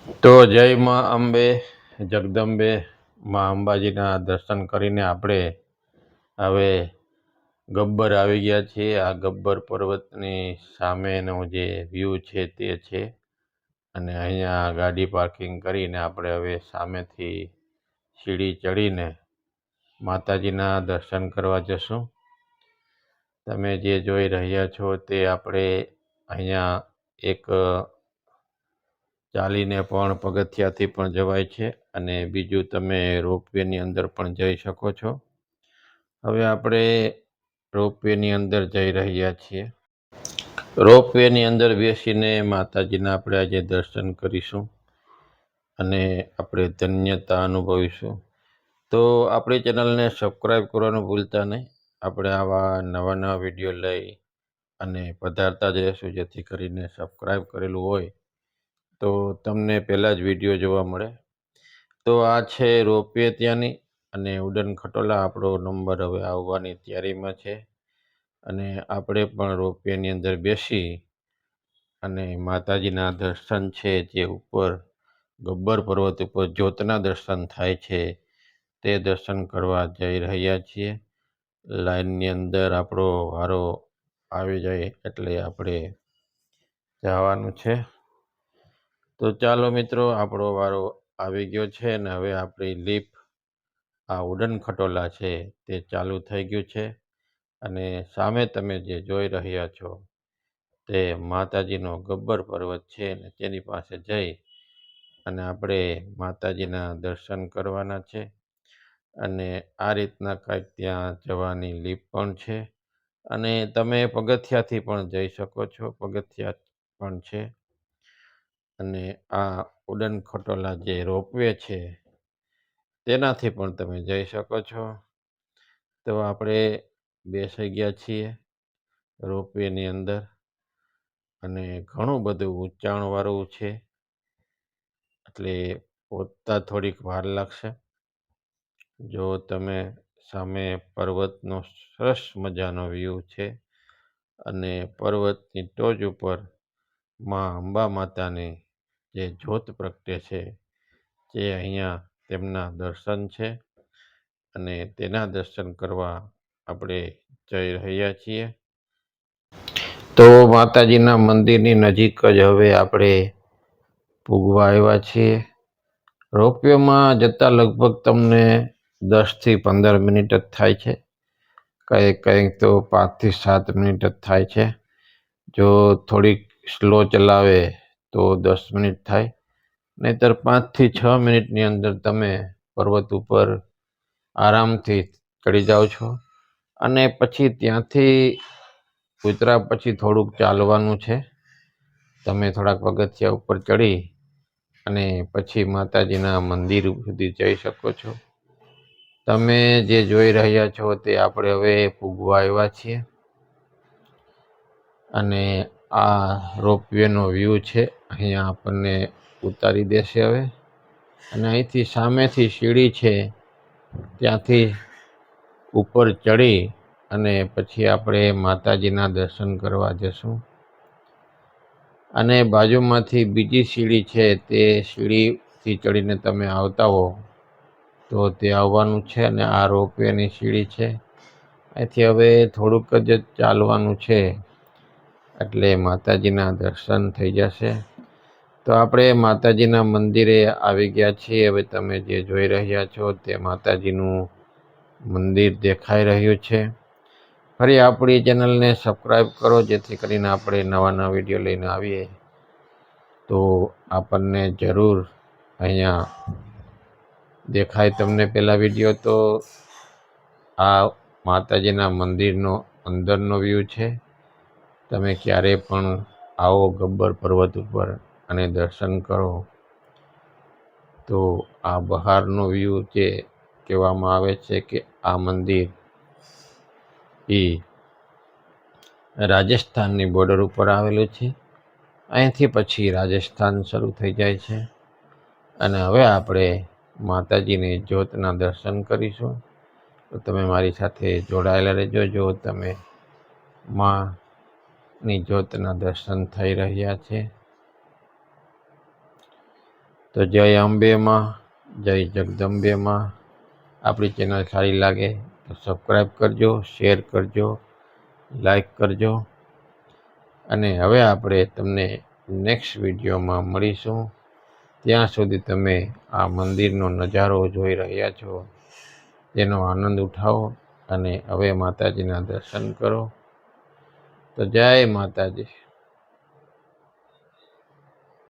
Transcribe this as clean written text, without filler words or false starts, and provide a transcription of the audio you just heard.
તો જય માં અંબે, જગદંબે, માં અંબાજીના દર્શન કરીને આપણે હવે ગબ્બર આવી ગયા છીએ. આ ગબ્બર પર્વતની સામેનો જે વ્યૂ છે તે છે. અને અહીંયા ગાડી પાર્કિંગ કરીને આપણે હવે સામેથી સીડી ચડીને માતાજીના દર્શન કરવા જશું. તમે જે જોઈ રહ્યા છો તે આપણે અહીંયા એક ચાલીને પણ પગથિયાથી પણ જવાય છે અને બીજું તમે રોપવેની અંદર પણ જઈ શકો છો. હવે આપણે રોપવેની અંદર જઈ રહ્યા છીએ. રોપવેની અંદર બેસીને માતાજીના આપણે આજે દર્શન કરીશું અને આપણે ધન્યતા અનુભવીશું. તો આપણી ચેનલને સબસ્ક્રાઈબ કરવાનું ભૂલતા નહીં. આપણે આવા નવા નવા વિડીયો લઈ અને પધારતા જ રહેશું, જેથી કરીને સબસ્ક્રાઈબ કરેલું હોય તો તમને પહેલાં જ વિડીયો જોવા મળે. તો આ છે રોપવે ત્યાંની, અને ઉડન ખટોલા આપણો નંબર હવે આવવાની તૈયારીમાં છે. અને આપણે પણ રોપવેની અંદર બેસી અને માતાજીના દર્શન છે જે ઉપર ગબ્બર પર્વત ઉપર જ્યોતના દર્શન થાય છે તે દર્શન કરવા જઈ રહ્યા છીએ. લાઈનની અંદર આપણો વારો આવી જાય એટલે આપણે જવાનું છે. તો ચાલો મિત્રો, આપણો વારો આવી ગયો છે ને હવે આપણી લિફ્ટ આ ઉડન ખટોલા છે તે ચાલુ થઈ ગયું છે. અને સામે તમે જે જોઈ રહ્યા છો તે માતાજીનો ગબ્બર પર્વત છે ને તેની પાસે જઈ અને આપણે માતાજીના દર્શન કરવાના છે. અને આ રીતના કંઈક ત્યાં જવાની લિફ્ટ પણ છે. અને તમે પગથિયાથી પણ જઈ શકો છો, પગથિયા પણ છે. અને આ ઉડન ખટોલા જે રોપવે છે તેનાથી પણ તમે જઈ શકો છો. તો આપણે બેસી ગયા છીએ રોપવેની અંદર, અને ઘણું બધું ઊંચાણવાળું છે એટલે પહોંચતા થોડીક વાર લાગશે. જો તમે સામે પર્વતનો સરસ મજાનો વ્યૂ છે અને પર્વતની ટોચ ઉપર માં અંબા માતાની જે જ્યોત પ્રગટે છે જે અહીંયા તેમના દર્શન છે. અને તેના દર્શન કરવા આપણે જઈ રહ્યા છીએ. તો માતાજીના મંદિરની નજીક જ હવે આપણે પૂગવા આવ્યા છીએ. રોપવેમાં જતાં લગભગ તમને 10થી 15 મિનિટ જ થાય છે. કંઈક તો 5થી 7 મિનિટ જ થાય છે. જો થોડીક સ્લો ચલાવે તો 10 મિનિટ થાય, નહીંતર 5થી 6 મિનિટની અંદર તમે પર્વત ઉપર આરામથી ચડી જાઓ છો. અને પછી ત્યાંથી ઉતર્યા પછી થોડુંક ચાલવાનું છે. તમે થોડાક પગથિયા ઉપર ચડી અને પછી માતાજીના મંદિર સુધી જઈ શકો છો. તમે જે જોઈ રહ્યા છો તે આપણે હવે પૂગવા આવ્યા છીએ. અને આ રોપવેનો વ્યૂ છે, અહીંયા આપણને ઉતારી દેશે હવે. અને અહીંથી સામેથી સીડી છે, ત્યાંથી ઉપર ચડી અને પછી આપણે માતાજીના દર્શન કરવા જશું. અને બાજુમાંથી બીજી સીડી છે, તે સીડીથી ચડીને તમે આવતા હો તો તે આવવાનું છે. અને આ રોપવેની સીડી છે. અહીંથી હવે થોડુંક જ ચાલવાનું છે એટલે માતાજીના દર્શન થઈ જશે. તો આપણે માતાજીના મંદિરે આવી ગયા છીએ. હવે તમે જે જોઈ રહ્યા છો તે માતાજીનું મંદિર દેખાઈ રહ્યું છે. ફરી આપણી ચેનલને સબસ્ક્રાઈબ કરો, જેથી કરીને આપણે નવા નવા વિડીયો લઈને આવીએ તો આપણને જરૂર અહીંયા દેખાય. તમને પહેલાં વિડીયો તો આ માતાજીના મંદિરનો અંદરનો વ્યૂ છે. તમે ક્યારેય પણ આવો ગબ્બર પર્વત ઉપર અને દર્શન કરો તો આ બહારનો વ્યૂ જે કહેવામાં આવે છે કે આ મંદિર એ રાજસ્થાનની બોર્ડર ઉપર આવેલું છે. અહીંથી પછી રાજસ્થાન શરૂ થઈ જાય છે. અને હવે આપણે માતાજીની જ્યોતના દર્શન કરીશું. તો તમે મારી સાથે જોડાયેલા રહેજો. જો તમે માની જ્યોતના દર્શન થઈ રહ્યા છે તો જય અંબે માં, જય જગદંબે માં. આપણી ચેનલ સારી લાગે તો સબસ્ક્રાઈબ કરજો, શેર કરજો, લાઈક કરજો. અને હવે આપણે તમને નેક્સ્ટ વિડીયોમાં મળીશું. ત્યાં સુધી તમે આ મંદિરનો નજારો જોઈ રહ્યા છો, તેનો આનંદ ઉઠાવો અને હવે માતાજીના દર્શન કરો. તો જય માતાજી.